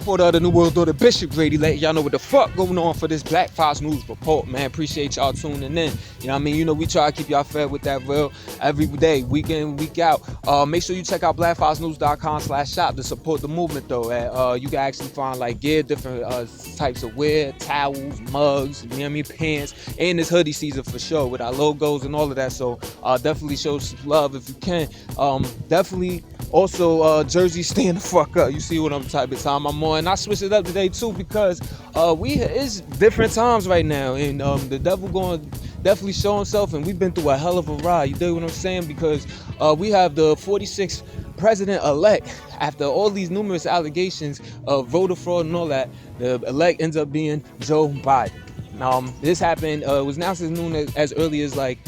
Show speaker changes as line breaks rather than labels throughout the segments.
Report of the New World Order, Bishop Grady, letting y'all know what the fuck going on for this Black Fox News Report, man. Appreciate y'all tuning in. You know what I mean? You know, we try to keep y'all fed with that real every day, week in, week out. Make sure you check out blackfoxnews.com/shop to support the movement, though. You can actually find like gear, different types of wear, towels, mugs, you know what I mean, pants, and this hoodie season for sure with our logos and all of that. So definitely show some love if you can. Definitely also Jersey, stand the fuck up. You see what I'm type of time I'm on. And I switched it up today too because it's different times right now, and the devil going definitely show himself, and we've been through a hell of a ride. You dig what I'm saying? Because we have the 46th president-elect. After all these numerous allegations of voter fraud and all that, the elect ends up being Joe Biden. This happened, it was announced as early as like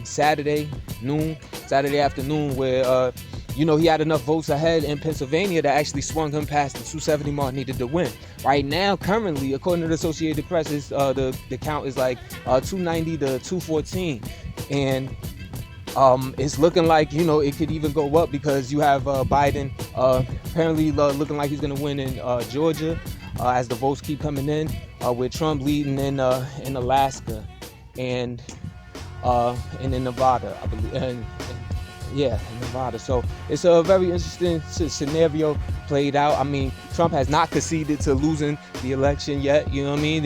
Saturday afternoon, where he had enough votes ahead in Pennsylvania that actually swung him past the 270 mark needed to win. Right now, currently, according to the Associated Press, the count is like 290 to 214, and it's looking like it could even go up because you have Biden apparently looking like he's going to win in Georgia as the votes keep coming in, with Trump leading in Alaska and in Nevada, I believe. And in Nevada. So it's a very interesting scenario played out. I mean, Trump has not conceded to losing the election yet. You know what I mean?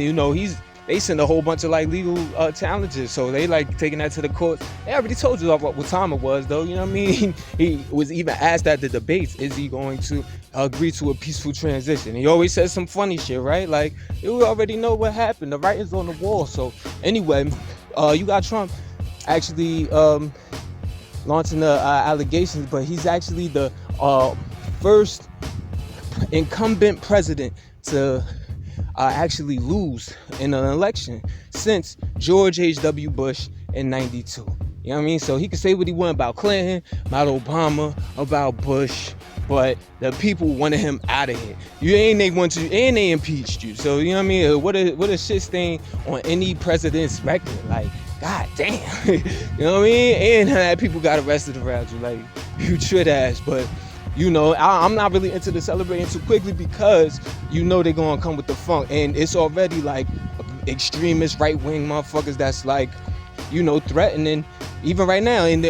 They sent a whole bunch of like legal challenges, so they like taking that to the courts. They already told you what time it was, though. You know what I mean? He was even asked at the debates, is he going to agree to a peaceful transition? He always says some funny shit, right? Like, you already know what happened. The writing's on the wall. So anyway, you got Trump actually launching the allegations, but he's actually the first incumbent president to actually lose in an election since George H.W. Bush in '92. You know what I mean? So he could say what he want about Clinton, about Obama, about Bush, but the people wanted him out of here. They impeached you. So you know what I mean? What a shit stain on any president's record. Like, God damn. You know what I mean? And people got arrested around you. Like, you trip ass. But I'm not really into the celebrating too quickly because they're gonna come with the funk, and it's already like extremist right-wing motherfuckers that's like threatening. Even right now in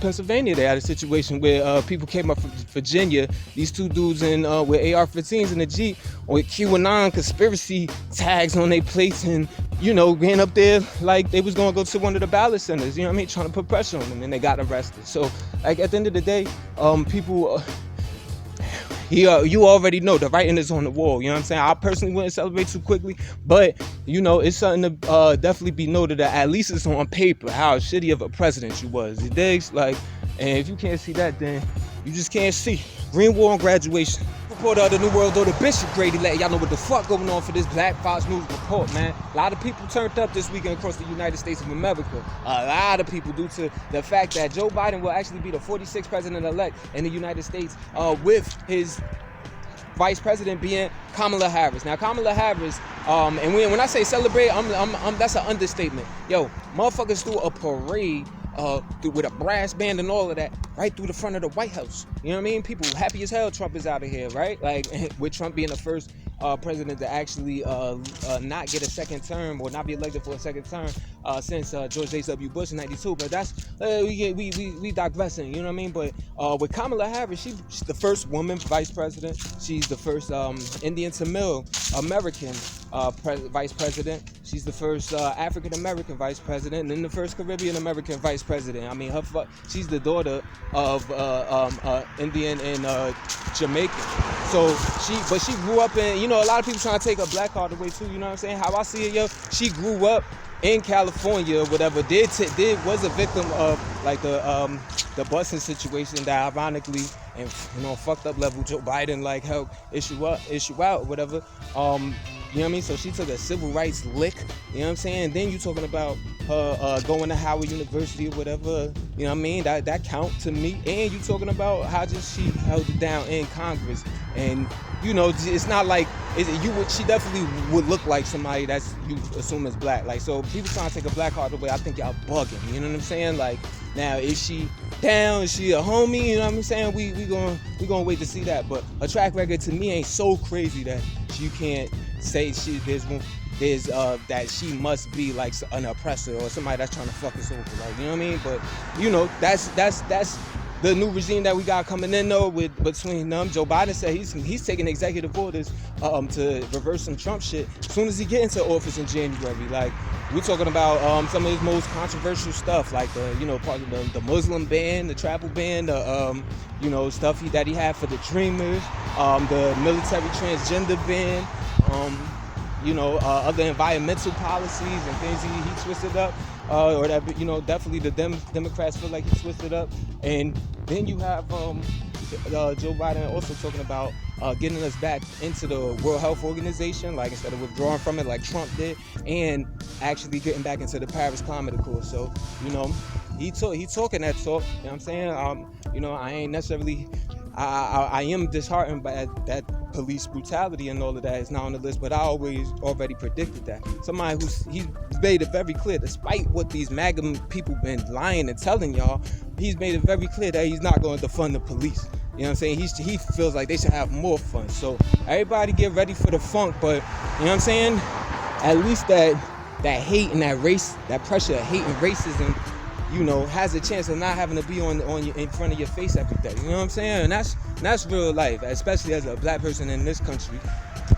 Pennsylvania, they had a situation where people came up from Virginia. These two dudes with AR-15s in the Jeep with QAnon conspiracy tags on their plates, and ran up there like they was gonna go to one of the ballot centers. You know what I mean? Trying to put pressure on them, and they got arrested. So like at the end of the day, people. You already know the writing is on the wall. You know what I'm saying? I personally wouldn't celebrate too quickly, but it's something to definitely be noted that at least it's on paper how shitty of a president you was. You dig? Like, and if you can't see that, then you just can't see. Green War on Graduation. Report of the New World Order, Bishop Grady, letting y'all know what the fuck going on for this Black Fox News Report, man. A lot of people turned up this weekend across the United States of America. A lot of people, due to the fact that Joe Biden will actually be the 46th president-elect in the United States, with his vice president being Kamala Harris. Now, Kamala Harris, and when I say celebrate, that's an understatement. Yo, motherfuckers threw a parade with a brass band and all of that right through the front of the White House. You know what I mean? People happy as hell Trump is out of here, right? Like, with Trump being the first president to actually not get a second term or not be elected for a second term since George H.W. Bush in '92. But that's we digressing, you know what I mean? But with Kamala Harris, she's the first woman vice president. She's the first Indian Tamil American vice president. She's the first African American vice president, and then the first Caribbean American vice president. I mean, she's the daughter of Indian and Jamaican. So she grew up in, a lot of people trying to take her black card away too. You know what I'm saying? How I see it, yo, she grew up in California, whatever. Was a victim of like the busing situation that ironically and fucked up level Joe Biden like helped issue out, whatever. You know what I mean? So she took a civil rights lick, you know what I'm saying? And then you talking about her going to Howard University or whatever, you know what I mean? That count to me. And you talking about how just she held it down in Congress. And, it's not like, she definitely would look like somebody that's you assume is black. Like, so people trying to take a black card away, I think y'all bugging, you know what I'm saying? Like, now, is she down, she a homie, you know what I'm saying? We gonna wait to see that. But a track record to me ain't so crazy that you can't say there's that she must be like an oppressor or somebody that's trying to fuck us over, like, you know what I mean? But you know, that's the new regime that we got coming in though, between them. Joe Biden said he's taking executive orders to reverse some Trump shit as soon as he get into office in January. Like, we're talking about some of his most controversial stuff, like part of the Muslim ban, the travel ban, the stuff that he had for the Dreamers, the military transgender ban, other environmental policies and things he twisted up, or that definitely the Democrats feel like he twisted up. And then you have Joe Biden also talking about getting us back into the World Health Organization, like instead of withdrawing from it like Trump did, and actually getting back into the Paris Climate Accord. So he talking that talk. You know what I'm saying? I ain't necessarily. I am disheartened by that police brutality and all of that is not on the list, but I already predicted that. Somebody he made it very clear, despite what these MAGA people been lying and telling y'all, he's made it very clear that he's not going to defund the police. You know what I'm saying? He feels like they should have more fun. So everybody get ready for the funk, but you know what I'm saying? At least that hate and that race, that pressure of hate and racism, has a chance of not having to be on in front of your face every day. You know what I'm saying? And that's real life, especially as a black person in this country.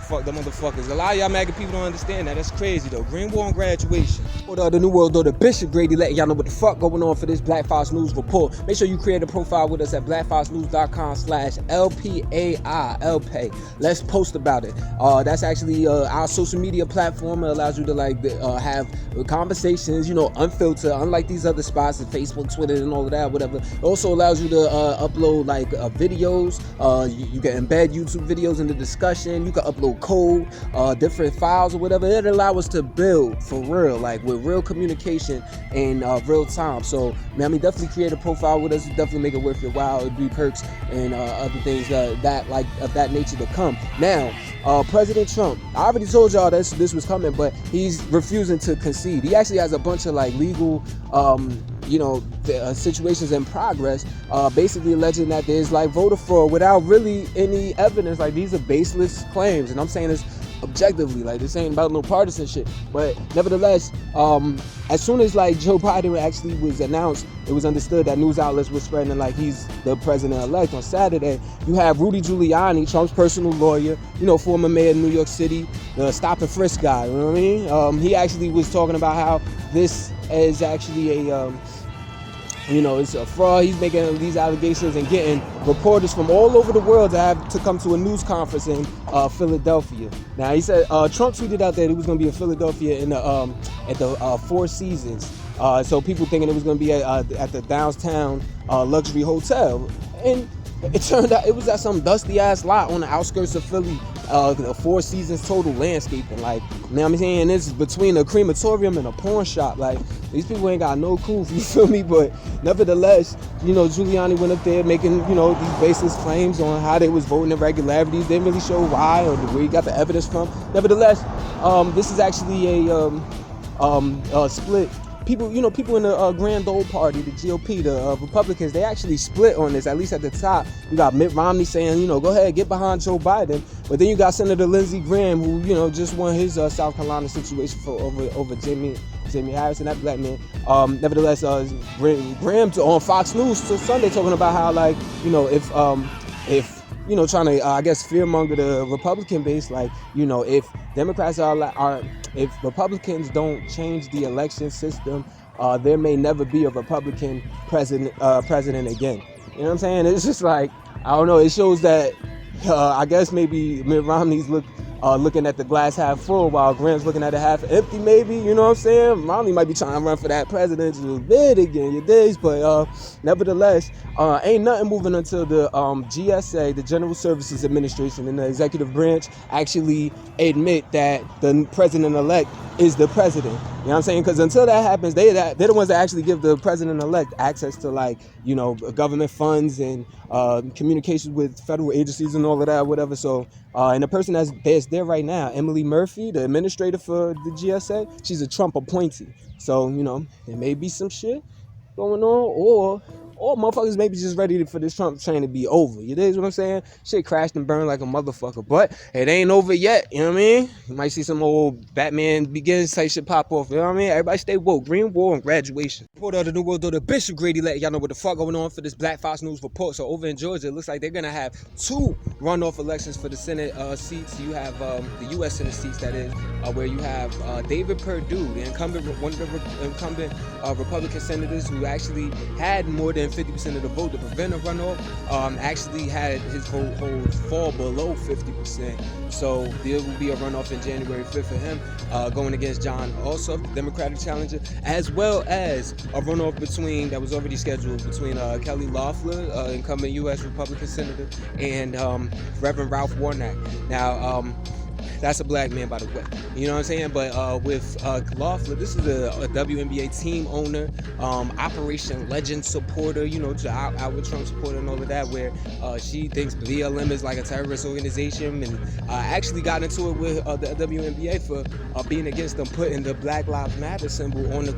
Fuck the motherfuckers. A lot of y'all MAGA people don't understand that. That's crazy though. Green War on graduation. The New World though, the Bishop Grady letting y'all know what the fuck going on for this Black Fox News report. Make sure you create a profile with us at blackfoxnews.com/LPAI. Let's post about it. That's actually our social media platform. It allows you to have conversations, unfiltered, unlike these other spots, Facebook, Twitter, and all of that, whatever. It also allows you to upload videos. You can embed YouTube videos in the discussion. You can upload code, different files or whatever. It allows us to build for real, like with real communication in real time. So, definitely create a profile with us. Definitely make it worth your while. It'd be perks and other things of that nature to come. Now, President Trump, I already told y'all this was coming, but he's refusing to concede. He actually has a bunch of legal situations in progress, basically alleging that there's voter fraud without really any evidence. These are baseless claims, and I'm saying this objectively, this ain't about no partisan shit. But nevertheless, as soon as Joe Biden actually was announced, it was understood that news outlets were spreading he's the president-elect. On Saturday, you have Rudy Giuliani, Trump's personal lawyer, former mayor of New York City, the stop and frisk guy, you know what I mean? He actually was talking about how this is actually it's a fraud. He's making these allegations and getting reporters from all over the world to come to a news conference in Philadelphia. Now, he said Trump tweeted out that he was going to be in Philadelphia at the Four Seasons. So people thinking it was going to be at the downtown luxury hotel, and it turned out it was at some dusty ass lot on the outskirts of Philly. The Four Seasons Total Landscaping, you know what I'm saying? This is between a crematorium and a porn shop. These people ain't got no clue, you feel me? But nevertheless, Giuliani went up there making, these baseless claims on how they was voting irregularities. They didn't really show why or where he got the evidence from. Nevertheless, this is actually a split. People in the Grand Old Party, the GOP, the Republicans, they actually split on this. At least at the top, you got Mitt Romney saying, go ahead, get behind Joe Biden. But then you got Senator Lindsey Graham, who just won his South Carolina situation over Jamie Harris and that black man. Nevertheless, Graham on Fox News till Sunday talking about how if trying to fearmonger the Republican base, if Democrats if Republicans don't change the election system, there may never be a Republican president again. You know what I'm saying? It's just I don't know. It shows that maybe Mitt Romney's looking at the glass half full while Graham's looking at it half empty, maybe. You know what I'm saying? Romney might be trying to run for that presidential bid again, your days. But nevertheless, ain't nothing moving until the GSA, the General Services Administration, and the executive branch actually admit that the president-elect is the president. You know what I'm saying? Because until that happens, they're the ones that actually give the president-elect access to government funds and communications with federal agencies and all of that, whatever. So, and the person that's there right now, Emily Murphy, the administrator for the GSA, she's a Trump appointee. So, there may be some shit. going on, or motherfuckers maybe just ready for this Trump train to be over. You dig what I'm saying? Shit crashed and burned like a motherfucker, but it ain't over yet. You know what I mean? You might see some old Batman Begins type shit pop off. You know what I mean? Everybody stay woke. Green War and graduation. Report of the New World Order, Bishop Grady let y'all know what the fuck going on for this Black Fox News report. So over in Georgia, it looks like they're gonna have 2 runoff elections for the Senate seats. You have the U.S. Senate seats, that is, where you have David Perdue, the incumbent, one of the incumbent Republican senators who actually had more than 50% of the vote to prevent a runoff, actually had his vote hold fall below 50%. So there will be a runoff in January 5th for him, going against John Ossoff, the Democratic challenger, as well as a runoff that was already scheduled between Kelly Loeffler, incumbent U.S. Republican senator, and Reverend Ralph Warnock. Now, that's a black man, by the way. You know what I'm saying? But with Loeffler, this is a WNBA team owner, Operation Legend supporter, you know, out with Trump supporter and all of that, where she thinks BLM is like a terrorist organization, and actually got into it with the WNBA for being against them putting the Black Lives Matter symbol on the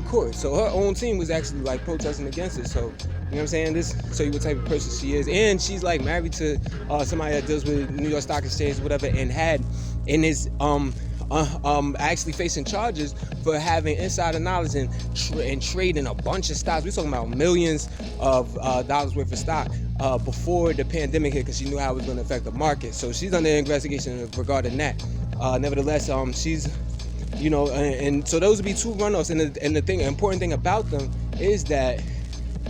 court. So her own team was actually like protesting against it. So, you know what I'm saying? This show you what type of person she is. And she's like married to somebody that deals with New York Stock Exchange, whatever, and is actually facing charges for having insider knowledge and trading a bunch of stocks. We're talking about millions of dollars worth of stock before the pandemic hit, because she knew how it was going to affect the market. So she's under investigation regarding that. Nevertheless, she's, you know, and so those would be 2 runoffs. And the important thing about them is that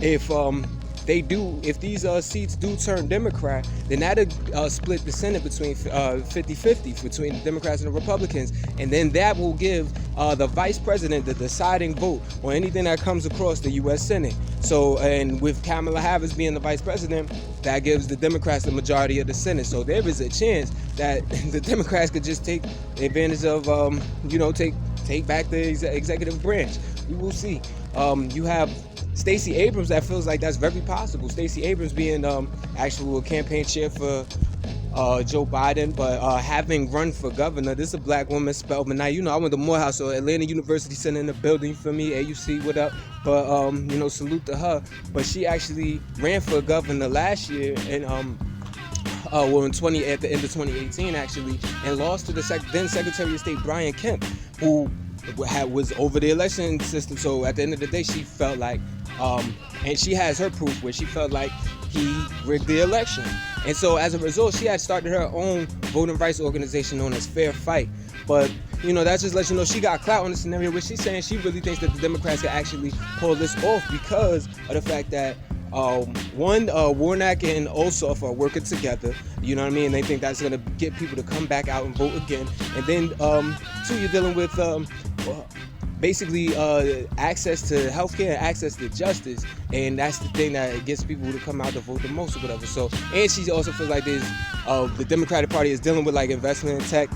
if these seats do turn Democrat, then that'll split the Senate between 50-50 between the Democrats and the Republicans, and then that will give the vice president the deciding vote on anything that comes across the U.S. Senate. So, and with Kamala Harris being the vice president, that gives the Democrats the majority of the Senate. So there is a chance that the Democrats could just take advantage of, take back the executive branch. We will see. You have Stacey Abrams, that feels like that's very possible. Stacey Abrams being actual campaign chair for Joe Biden, but having run for governor. This is a black woman, Spelman. Now, you know, I went to Morehouse, so Atlanta University Center in the building for me, AUC, what up? But, salute to her. But she actually ran for governor last year, and at the end of 2018, actually, and lost to the then Secretary of State Brian Kemp, who was over the election system. So at the end of the day, she felt like, and she has her proof where she felt like he rigged the election. And so as a result, she had started her own voting rights organization known as Fair Fight. But, you know, that just lets you know she got clout in the scenario where she's saying she really thinks that the Democrats can actually pull this off because of the fact that Warnock and Ossoff are working together, you know what I mean? They think that's going to get people to come back out and vote again. And then, 2, you're dealing with basically access to healthcare and access to justice, and that's the thing that gets people to come out to vote the most or whatever. So, and she also feels like there's the Democratic Party is dealing with like investment in tech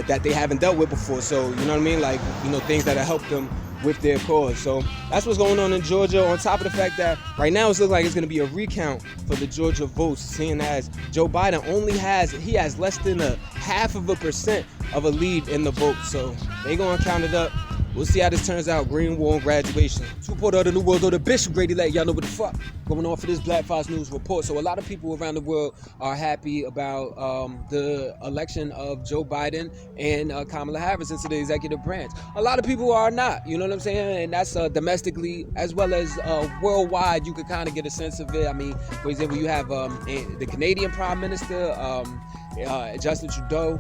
that they haven't dealt with before. So, you know what I mean? Like, you know, things that have helped them with their cause. So that's what's going on in Georgia, on top of the fact that right now it looks like it's going to be a recount for the Georgia votes, seeing as Joe Biden has less than 0.5% of a lead in the vote. So they going to count it up. We'll see how this turns out. Green War and graduation. Reporter of the New World Order, Bishop Grady let y'all know what the fuck going on for this Black Fox News report. So a lot of people around the world are happy about the election of Joe Biden and Kamala Harris into the executive branch. A lot of people are not, you know what I'm saying? And that's domestically as well as worldwide. You could kind of get a sense of it. I mean, for example, you have the Canadian Prime Minister, Justin Trudeau,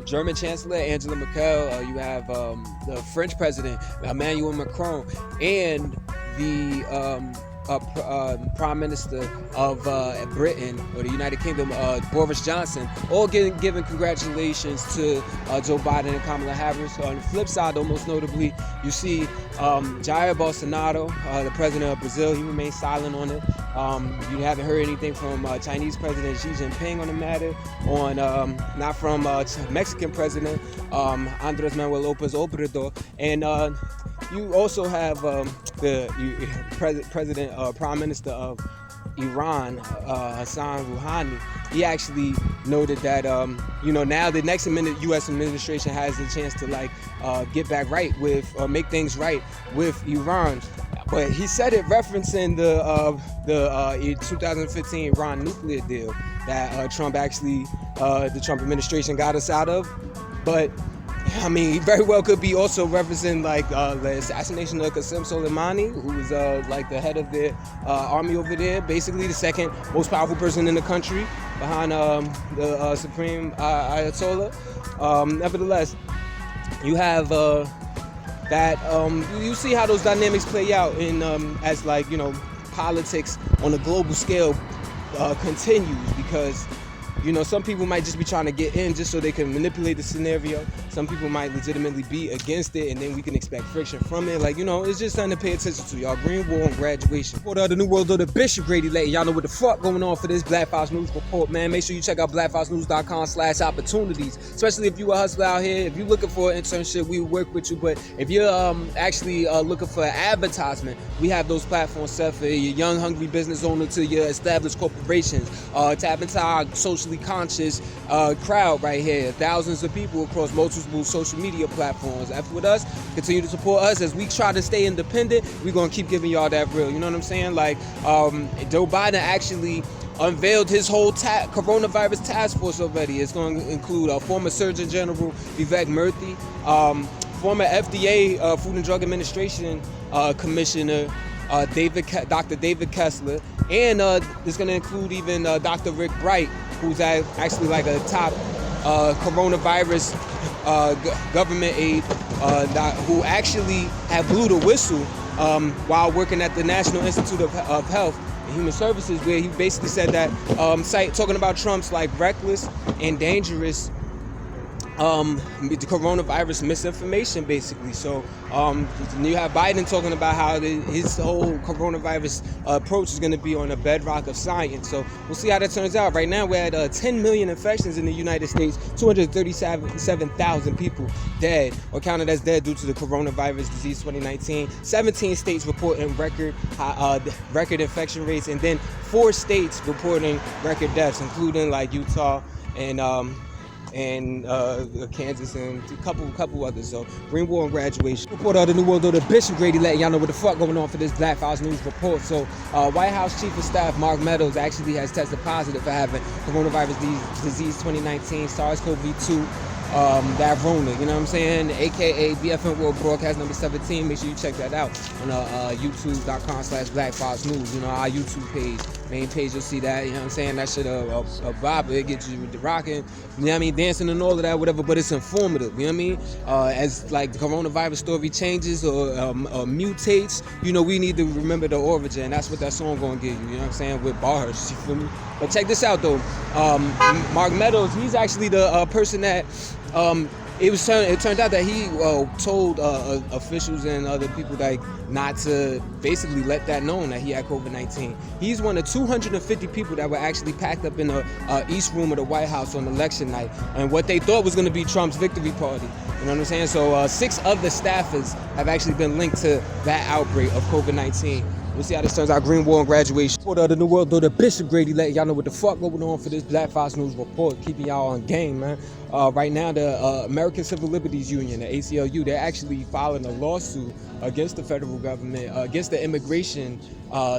German Chancellor Angela Merkel, you have the French President Emmanuel Macron, and the Prime Minister of Britain or the United Kingdom, Boris Johnson, all giving congratulations to Joe Biden and Kamala Harris. On the flip side, though, most notably, you see Jair Bolsonaro, the president of Brazil. He remains silent on it. You haven't heard anything from Chinese President Xi Jinping on the matter, not from Mexican President Andres Manuel Lopez Obrador, and you also have Prime Minister of Iran, Hassan Rouhani. He actually noted that now the next U.S. administration has the chance to get back right with, or make things right with Iran. But he said it referencing the 2015 Iran nuclear deal that Trump actually, the Trump administration got us out of. But I mean, he very well could be also referencing like the assassination of Qasem Soleimani, who was like the head of the army over there, basically the second most powerful person in the country behind the Supreme Ayatollah. Nevertheless, you have that you see how those dynamics play out in as like, you know, politics on a global scale continues, because, you know, some people might just be trying to get in just so they can manipulate the scenario. Some people might legitimately be against it, and then we can expect friction from it. Like, you know, it's just something to pay attention to, y'all. Green War on Graduation. For the New World Order, Bishop Grady letting y'all know what the fuck going on for this Black Files News Report, man. Make sure you check out blackfilesnews.com/opportunities, especially if you a hustler out here. If you're looking for an internship, we will work with you. But if you're actually looking for advertisement, we have those platforms set for your young, hungry business owner to your established corporations. Tap into our socially conscious crowd right here. Thousands of people across multiple social media platforms. F with us, continue to support us as we try to stay independent. We're gonna keep giving y'all that real, you know what I'm saying? Like Joe Biden actually unveiled his whole coronavirus task force already. It's going to include former Surgeon General Vivek Murthy, former FDA Food and Drug Administration Commissioner Dr. David Kessler, and it's going to include even Dr. Rick Bright, who's actually like a top coronavirus government aide who actually had blew the whistle while working at the National Institute of Health and Human Services, where he basically said that talking about Trump's like reckless and dangerous the coronavirus misinformation, basically. So you have Biden talking about how his whole coronavirus approach is going to be on a bedrock of science. So we'll see how that turns out. Right now we're at 10 million infections in the United States, 237,000 people dead or counted as dead due to the coronavirus disease 2019. 17 states reporting record infection rates, and then 4 states reporting record deaths, including like Utah and Kansas and a couple others. So Green War on Graduation. Report of the New World Order, Bishop Grady letting y'all know what the fuck going on for this Black Files News Report. So White House Chief of Staff Mark Meadows actually has tested positive for having coronavirus disease 2019, SARS-CoV-2, that Rona, you know what I'm saying? AKA BFN Report broadcast number 17. Make sure you check that out on youtube.com/Black Files News. You know, our YouTube page, main page, you'll see that, you know what I'm saying? That shit a vibe, it gets you rocking, you know what I mean, dancing and all of that, whatever, but it's informative, you know what I mean? As like the coronavirus story changes or mutates, you know, we need to remember the origin. That's what that song gonna give you, you know what I'm saying, with bars, you feel me? But check this out though, Mark Meadows, he's actually the person that it turned out that he told officials and other people like not to basically let that known that he had COVID-19. He's one of 250 people that were actually packed up in the East Room of the White House on election night, and what they thought was going to be Trump's victory party. You know what I'm saying? So 6 of the staffers have actually been linked to that outbreak of COVID-19. We'll see how this turns out. Green War on Graduation. For the New World Order, Bishop Grady letting y'all know what the fuck going on for this Black Files News Report, keeping y'all on game, man. Right now, the American Civil Liberties Union, the ACLU, they're actually filing a lawsuit against the federal government, against the immigration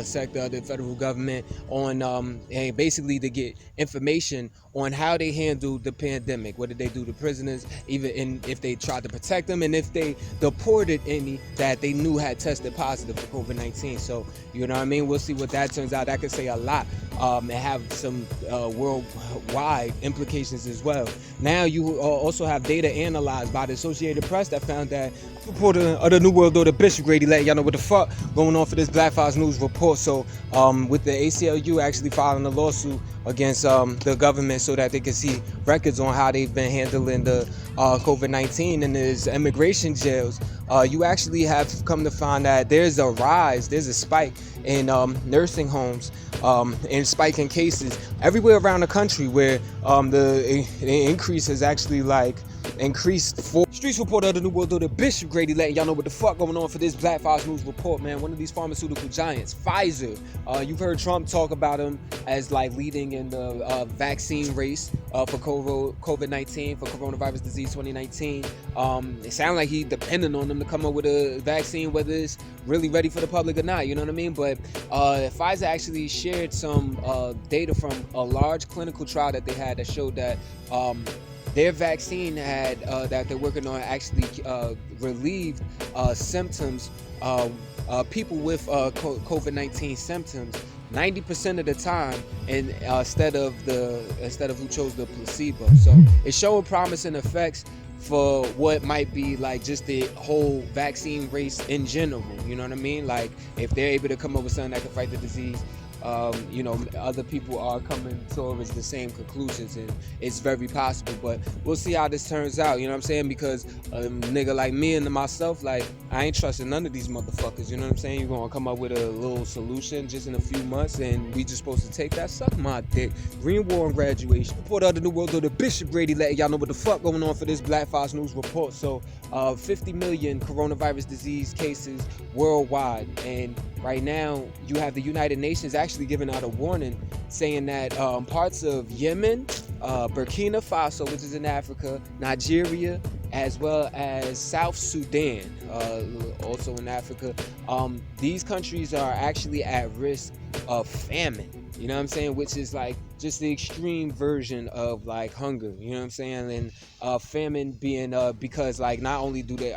sector of the federal government, on and basically to get information on how they handled the pandemic. What did they do to prisoners, even if they tried to protect them, and if they deported any that they knew had tested positive for COVID-19. So, you know what I mean? We'll see what that turns out. That could say a lot and have some worldwide implications as well. Now you also have data analyzed by the Associated Press that found that reporter of the New World Order, Bishop Grady letting y'all know what the fuck going on for this Black Files News Report. So with the ACLU actually filing a lawsuit against the government so that they can see records on how they've been handling the COVID-19 in these immigration jails, you actually have come to find that there's a spike in nursing homes and spike in cases everywhere around the country, where the increase has actually like increased Streets reporter of the New World Order, Bishop Grady, letting y'all know what the fuck going on for this Black Files News report, man. One of these pharmaceutical giants, Pfizer. You've heard Trump talk about him as like leading in the vaccine race for COVID-19, for coronavirus disease 2019. It sounds like he depending on them to come up with a vaccine, whether it's really ready for the public or not, you know what I mean? But Pfizer actually shared some data from a large clinical trial that they had that showed that their vaccine had that they're working on actually relieved symptoms, people with COVID-19 symptoms 90% of the time, and instead of who chose the placebo. So it's showing promising effects for what might be like just the whole vaccine race in general. You know what I mean? Like if they're able to come up with something that can fight the disease, you know, other people are coming towards the same conclusions, and it's very possible. But we'll see how this turns out, you know what I'm saying? Because a nigga like me and myself, like, I ain't trusting none of these motherfuckers, you know what I'm saying? You're gonna come up with a little solution just in a few months, and we just supposed to take that? Suck my dick. Green War and Graduation. Report of the New World Order, Bishop Grady, letting y'all know what the fuck going on for this Black Files News report. So 50 million coronavirus disease cases worldwide, and right now you have the United Nations actually giving out a warning saying that parts of Yemen, Burkina Faso, which is in Africa, Nigeria, as well as South Sudan, also in Africa, these countries are actually at risk of famine. You know what I'm saying? Which is like just the extreme version of like hunger. You know what I'm saying? And famine being because like not only do they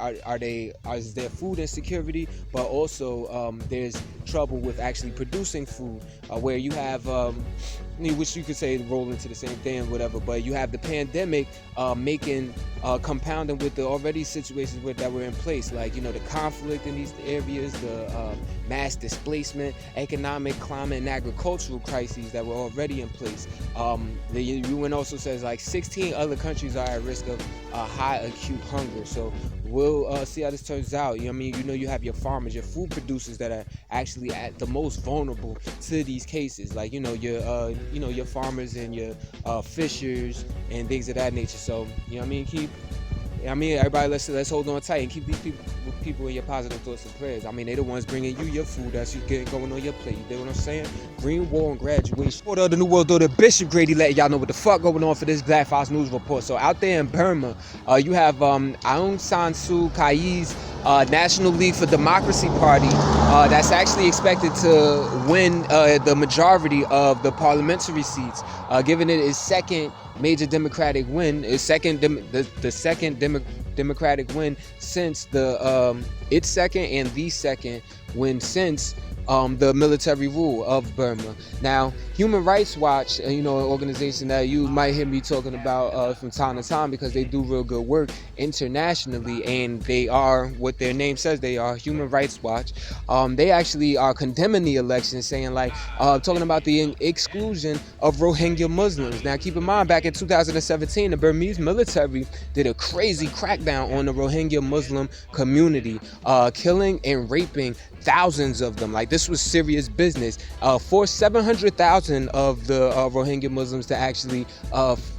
is there food insecurity, but also there's trouble with actually producing food, where you have which you could say roll into the same thing, whatever. But you have the pandemic making compounding with the already situations that were in place, like, you know, the conflict in these areas, the mass displacement, economic, climate, and agricultural crises that were already in place. The UN also says like 16 other countries are at risk of high acute hunger. So we'll see how this turns out. You know what I mean? You know, you have your farmers, your food producers that are actually at the most vulnerable to these cases. Like, you know, your farmers and your fishers and things of that nature. So, you know what I mean? Everybody, let's hold on tight and keep these people in your positive thoughts and prayers. I mean, they the ones bringing you your food that's you getting going on your plate. You know what I'm saying? Green War and Graduation. Report of the New World Order, Bishop Grady, letting y'all know what the fuck going on for this Black Files News report. So out there in Burma, you have Aung San Suu Kyi's National League for Democracy Party that's actually expected to win the majority of the parliamentary seats, giving it its second major democratic win, the second democratic win since its second and the second win since the military rule of Burma. Now, Human Rights Watch, you know, an organization that you might hear me talking about from time to time because they do real good work internationally, and they are what their name says they are, Human Rights Watch. They actually are condemning the election, saying like, talking about the exclusion of Rohingya Muslims. Now, keep in mind, back in 2017, the Burmese military did a crazy crackdown on the Rohingya Muslim community, killing and raping thousands of them. Like, this was serious business. Forced 700,000 of the Rohingya Muslims to actually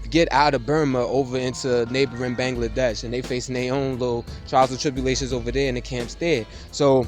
get out of Burma over into neighboring Bangladesh, and they facing their own little trials and tribulations over there in the camps there. So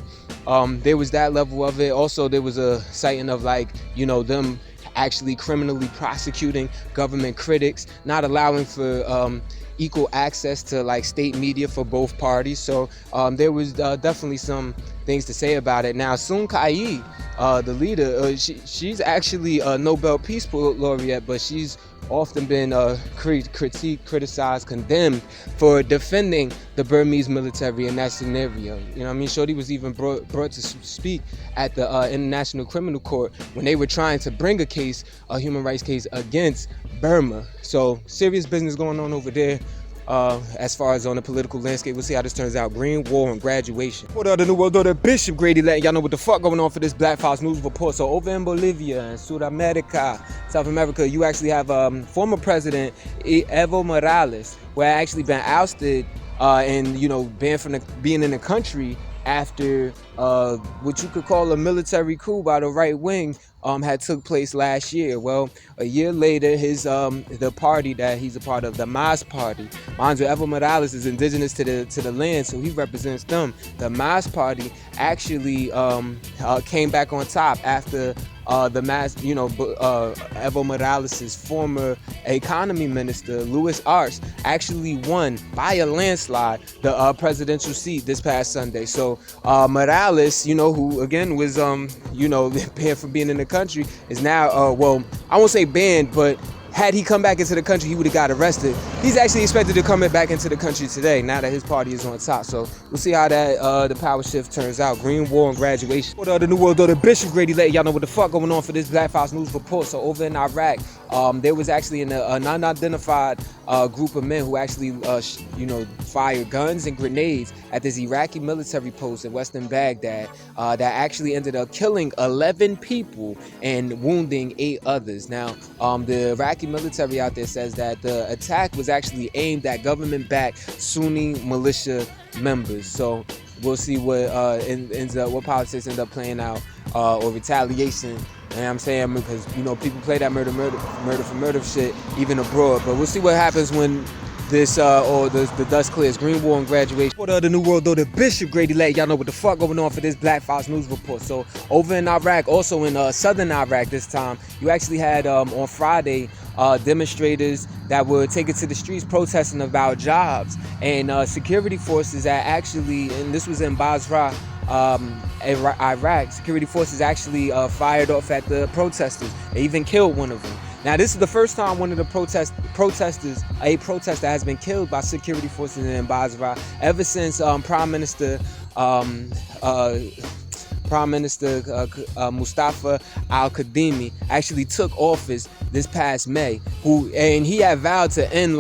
there was that level of it. Also, there was a sighting of, like, you know, them actually criminally prosecuting government critics, not allowing for equal access to like state media for both parties. So there was definitely some things to say about it. Now, Suu Kyi, the leader, she's actually a Nobel Peace Laureate, but she's often been critiqued, criticized, condemned for defending the Burmese military in that scenario. You know what I mean? Shorty was even brought to speak at the International Criminal Court when they were trying to bring a human rights case against Burma. So serious business going on over there. As far as on the political landscape, we'll see how this turns out. Green War and Graduation. What up, the New World Order, Bishop Grady, letting y'all know what the fuck going on for this Black Files News report. So over in Bolivia and South America, you actually have former President Evo Morales, who had actually been ousted and, you know, banned from being in the country after what you could call a military coup by the right wing had took place last year. Well, a year later, his the party that he's a part of, the Newz party, mind you, Evo Morales is indigenous to the land, so he represents them. The Newz party actually came back on top after Evo Morales' former economy minister, Louis Arce, actually won by a landslide the presidential seat this past Sunday. So Morales, who again was, banned from being in the country, is now, well, I won't say banned, but had he come back into the country, he would have got arrested. He's actually expected to come back into the country today, now that his party is on top. So we'll see how that the power shift turns out. Green War and graduation. For the New World Order, Bishop Grady letting y'all know what the fuck going on for this Black Files News Report. So over in Iraq, there was actually an unidentified group of men who actually, fired guns and grenades at this Iraqi military post in western Baghdad that actually ended up killing 11 people and wounding 8 others. Now, the Iraqi military out there says that the attack was actually aimed at government-backed Sunni militia members. So we'll see what what politics end up playing out or retaliation. You know what I'm saying? Because people play that murder for murder shit even abroad. But we'll see what happens when this the dust clears. Green War and graduation. For the New World Order, Bishop Grady letting y'all know what the fuck going on for this Black Files News Report. So over in Iraq, also in southern Iraq this time, you actually had on Friday demonstrators that were taken to the streets protesting about jobs, and security forces that actually, and this was in Basra, Iraq, security forces actually fired off at the protesters. They even killed one of them. Now, this is the first time one of the protesters, a protester, has been killed by security forces in Basra ever since Prime Minister Mustafa al-Kadhimi actually took office this past May, and he had vowed to end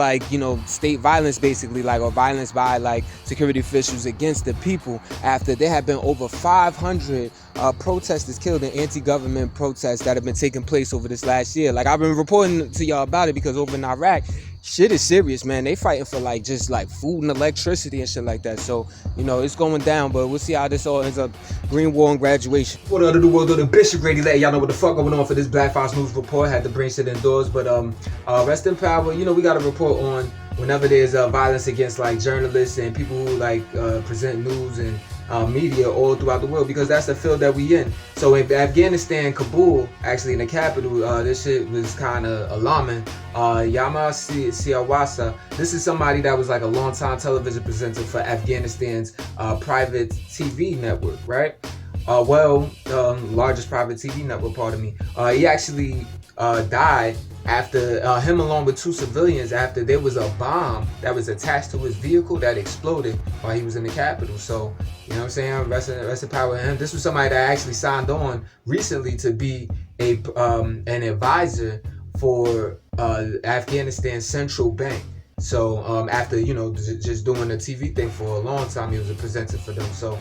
state violence, basically, or violence by security officials against the people, after there have been over 500 protesters killed in anti-government protests that have been taking place over this last year. I've been reporting to y'all about it because over in Iraq, shit is serious, man. They fighting for just food and electricity and shit like that. So, it's going down, but we'll see how this all ends up. Green War and graduation. For the New World Order, Bishop Grady letting y'all know what the fuck going on for this Black Files News Report. Had to bring shit indoors, but rest in power. We got a report on whenever there's violence against journalists and people who present news and media all throughout the world, because that's the field that we in. So in Afghanistan, Kabul, actually in the capital, this shit was kind of alarming. Yama Siawasa, this is somebody that was a long-time television presenter for Afghanistan's private TV network, right? Largest private TV network, pardon me. He actually died after him, along with 2 civilians, after there was a bomb that was attached to his vehicle that exploded while he was in the capital. So, you know what I'm saying? Rest in power to him. This was somebody that actually signed on recently to be an advisor for Afghanistan Central Bank. So after just doing the TV thing for a long time, he was a presenter for them. So,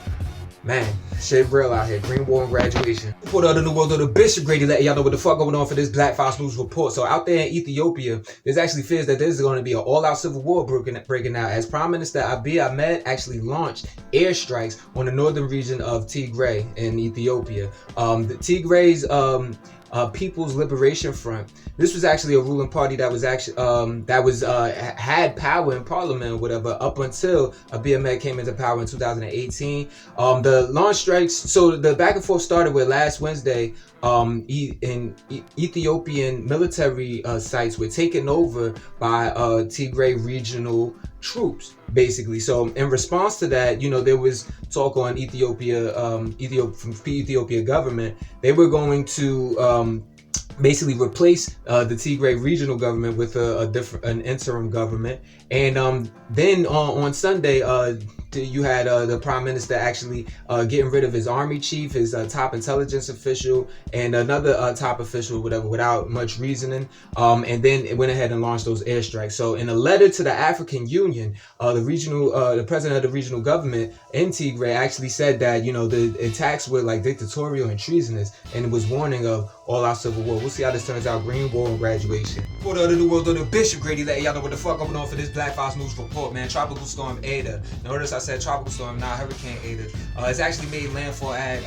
man, shit real out here. Green War and graduation. For the New World Order, Bishop Grady letting y'all know what the fuck going on for this Black Files News Report. So out there in Ethiopia, there's actually fears that there's going to be an all-out civil war breaking out, as Prime Minister Abiy Ahmed actually launched airstrikes on the northern region of Tigray in Ethiopia. The Tigray's People's Liberation Front. This was actually a ruling party that was actually had power in parliament or whatever up until Abiy Ahmed came into power in 2018. The launch strikes. So the back and forth started with last Wednesday. Ethiopian military sites were taken over by Tigray regional troops, basically. So in response to that, there was talk on Ethiopia from Ethiopia government. They were going to basically replace the Tigray regional government with an interim government. And then on Sunday, you had the prime minister actually getting rid of his army chief, his top intelligence official, and another top official, whatever, without much reasoning. And then it went ahead and launched those airstrikes. So in a letter to the African Union, the president of the regional government in Tigray actually said that, the attacks were dictatorial and treasonous, and it was warning of all-out civil war. We'll see how this turns out. Green War and graduation. For the New World Order, Bishop Grady letting y'all know what the fuck going on for this Black Files News Report, man. Tropical Storm Ada. Notice I said tropical storm, not Hurricane Ada. It's actually made landfall at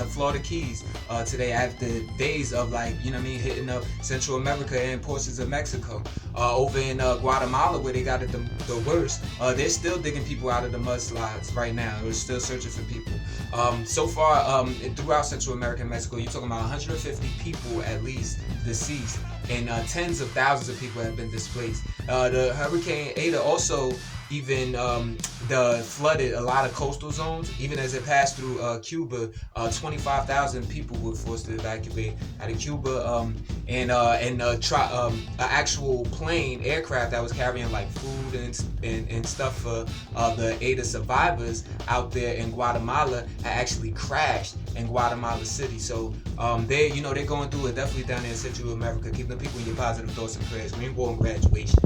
Florida Keys today after days of, like, you know what I mean, hitting up Central America and portions of Mexico. Over in Guatemala, where they got it the worst, they're still digging people out of the mudslides right now. They're still searching for people. So far, throughout Central America and Mexico, you're talking about 150 people at least deceased, and tens of thousands of people have been displaced. The Hurricane Ada also even flooded a lot of coastal zones. Even as it passed through Cuba, 25,000 people were forced to evacuate out of Cuba. And an actual plane, aircraft that was carrying like food and stuff for the Ada survivors out there in Guatemala had actually crashed in Guatemala City. So they're going through it definitely down there in Central America. Keep the people in your positive thoughts and prayers. Greenbow and graduation.